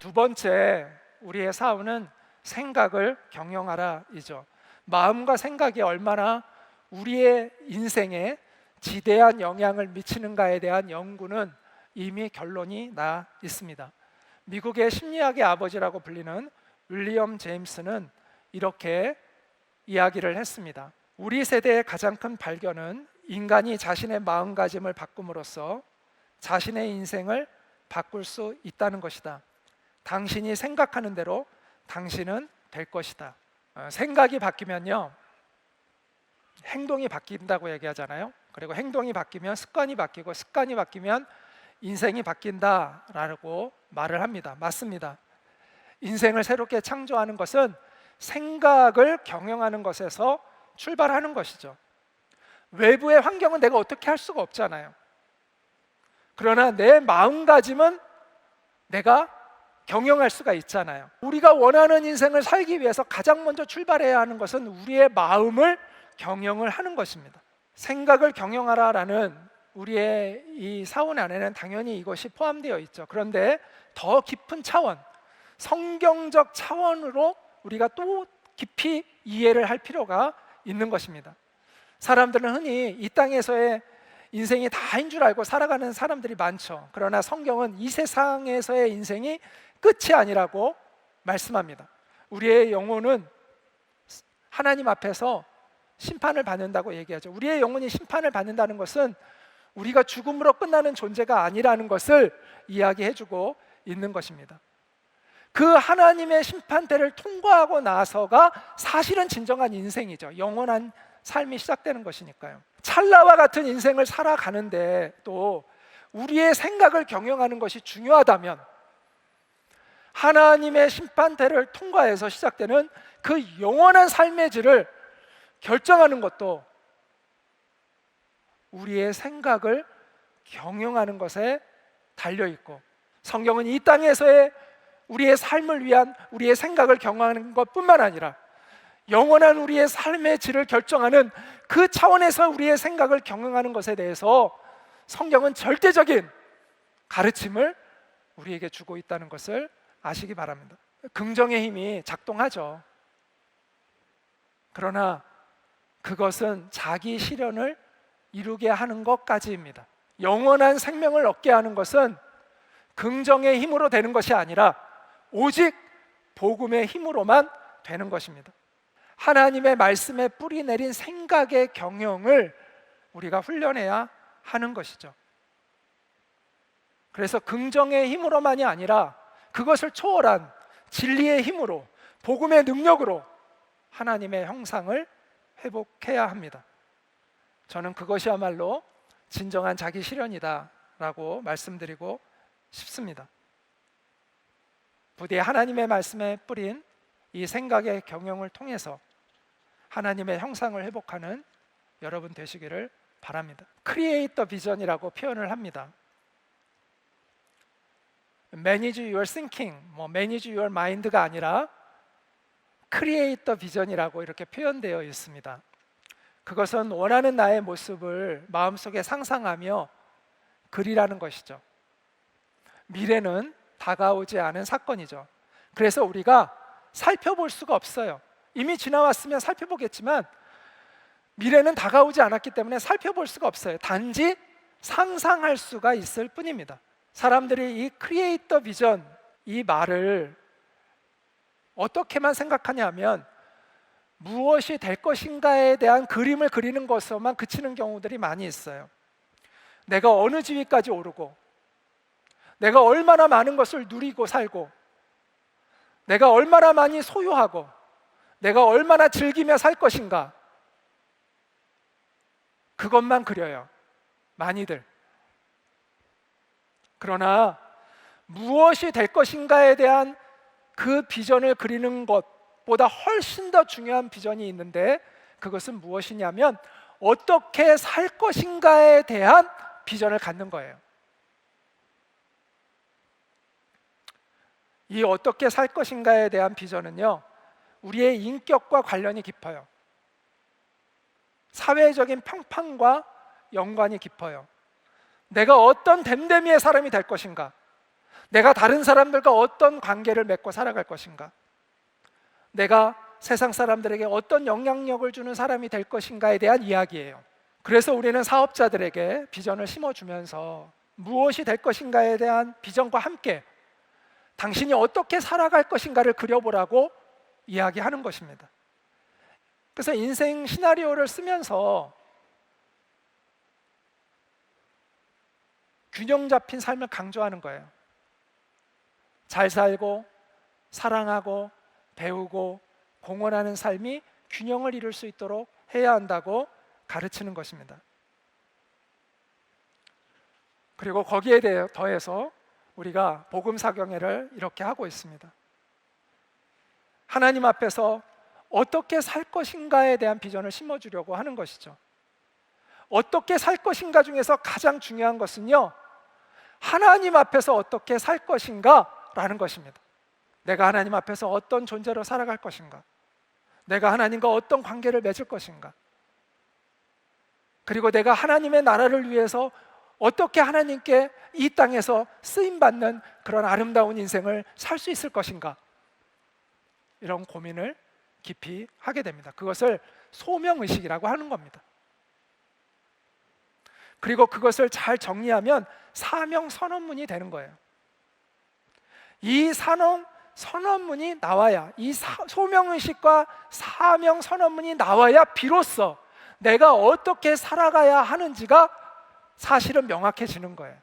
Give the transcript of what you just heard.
두 번째 우리의 사원은 생각을 경영하라이죠. 마음과 생각이 얼마나 우리의 인생에 지대한 영향을 미치는가에 대한 연구는 이미 결론이 나 있습니다. 미국의 심리학의 아버지라고 불리는 윌리엄 제임스는 이렇게 이야기를 했습니다. 우리 세대의 가장 큰 발견은 인간이 자신의 마음가짐을 바꿈으로써 자신의 인생을 바꿀 수 있다는 것이다. 당신이 생각하는 대로 당신은 될 것이다. 생각이 바뀌면요, 행동이 바뀐다고 얘기하잖아요. 그리고 행동이 바뀌면 습관이 바뀌고, 습관이 바뀌면 인생이 바뀐다라고 말을 합니다. 맞습니다. 인생을 새롭게 창조하는 것은 생각을 경영하는 것에서 출발하는 것이죠. 외부의 환경은 내가 어떻게 할 수가 없잖아요. 그러나 내 마음가짐은 내가 경영할 수가 있잖아요. 우리가 원하는 인생을 살기 위해서 가장 먼저 출발해야 하는 것은 우리의 마음을 경영을 하는 것입니다. 생각을 경영하라라는 우리의 이 사원 안에는 당연히 이것이 포함되어 있죠. 그런데 더 깊은 차원, 성경적 차원으로 우리가 또 깊이 이해를 할 필요가 있는 것입니다. 사람들은 흔히 이 땅에서의 인생이 다인 줄 알고 살아가는 사람들이 많죠. 그러나 성경은 이 세상에서의 인생이 끝이 아니라고 말씀합니다. 우리의 영혼은 하나님 앞에서 심판을 받는다고 얘기하죠. 우리의 영혼이 심판을 받는다는 것은 우리가 죽음으로 끝나는 존재가 아니라는 것을 이야기해주고 있는 것입니다. 그 하나님의 심판대를 통과하고 나서가 사실은 진정한 인생이죠. 영원한 삶이 시작되는 것이니까요. 찰나와 같은 인생을 살아가는데 또 우리의 생각을 경영하는 것이 중요하다면 하나님의 심판대를 통과해서 시작되는 그 영원한 삶의 질을 결정하는 것도 우리의 생각을 경영하는 것에 달려있고, 성경은 이 땅에서의 우리의 삶을 위한 우리의 생각을 경영하는 것뿐만 아니라 영원한 우리의 삶의 질을 결정하는 그 차원에서 우리의 생각을 경영하는 것에 대해서 성경은 절대적인 가르침을 우리에게 주고 있다는 것을 아시기 바랍니다. 긍정의 힘이 작동하죠. 그러나 그것은 자기 실현을 이루게 하는 것까지입니다. 영원한 생명을 얻게 하는 것은 긍정의 힘으로 되는 것이 아니라 오직 복음의 힘으로만 되는 것입니다. 하나님의 말씀에 뿌리 내린 생각의 경영을 우리가 훈련해야 하는 것이죠. 그래서 긍정의 힘으로만이 아니라 그것을 초월한 진리의 힘으로, 복음의 능력으로 하나님의 형상을 회복해야 합니다. 저는 그것이야말로 진정한 자기 실현이다라고 말씀드리고 싶습니다. 부디 하나님의 말씀에 뿌린 이 생각의 경영을 통해서 하나님의 형상을 회복하는 여러분 되시기를 바랍니다. 크리에이터 비전이라고 표현을 합니다. Manage your thinking, manage your mind가 아니라 크리에이터 비전이라고 이렇게 표현되어 있습니다. 그것은 원하는 나의 모습을 마음속에 상상하며 그리라는 것이죠. 미래는 다가오지 않은 사건이죠. 그래서 우리가 살펴볼 수가 없어요. 이미 지나왔으면 살펴보겠지만 미래는 다가오지 않았기 때문에 살펴볼 수가 없어요. 단지 상상할 수가 있을 뿐입니다. 사람들이 이 크리에이터 비전, 이 말을 어떻게만 생각하냐면 무엇이 될 것인가에 대한 그림을 그리는 것으로만 그치는 경우들이 많이 있어요. 내가 어느 지위까지 오르고, 내가 얼마나 많은 것을 누리고 살고, 내가 얼마나 많이 소유하고, 내가 얼마나 즐기며 살 것인가, 그것만 그려요, 많이들. 그러나 무엇이 될 것인가에 대한 그 비전을 그리는 것보다 훨씬 더 중요한 비전이 있는데, 그것은 무엇이냐면 어떻게 살 것인가에 대한 비전을 갖는 거예요. 이 어떻게 살 것인가에 대한 비전은요, 우리의 인격과 관련이 깊어요. 사회적인 평판과 연관이 깊어요. 내가 어떤 됨됨이의 사람이 될 것인가, 내가 다른 사람들과 어떤 관계를 맺고 살아갈 것인가? 내가 세상 사람들에게 어떤 영향력을 주는 사람이 될 것인가에 대한 이야기예요. 그래서 우리는 사업자들에게 비전을 심어주면서 무엇이 될 것인가에 대한 비전과 함께 당신이 어떻게 살아갈 것인가를 그려보라고 이야기하는 것입니다. 그래서 인생 시나리오를 쓰면서 균형 잡힌 삶을 강조하는 거예요. 잘 살고 사랑하고 배우고 공헌하는 삶이 균형을 이룰 수 있도록 해야 한다고 가르치는 것입니다. 그리고 거기에 대해 더해서 우리가 복음 사경회를 이렇게 하고 있습니다. 하나님 앞에서 어떻게 살 것인가에 대한 비전을 심어주려고 하는 것이죠. 어떻게 살 것인가 중에서 가장 중요한 것은요, 하나님 앞에서 어떻게 살 것인가 라는 것입니다. 내가 하나님 앞에서 어떤 존재로 살아갈 것인가, 내가 하나님과 어떤 관계를 맺을 것인가, 그리고 내가 하나님의 나라를 위해서 어떻게 하나님께 이 땅에서 쓰임받는 그런 아름다운 인생을 살 수 있을 것인가, 이런 고민을 깊이 하게 됩니다. 그것을 소명의식이라고 하는 겁니다. 그리고 그것을 잘 정리하면 사명선언문이 되는 거예요. 이 선언문이 나와야, 이 소명의식과 사명선언문이 나와야 비로소 내가 어떻게 살아가야 하는지가 사실은 명확해지는 거예요.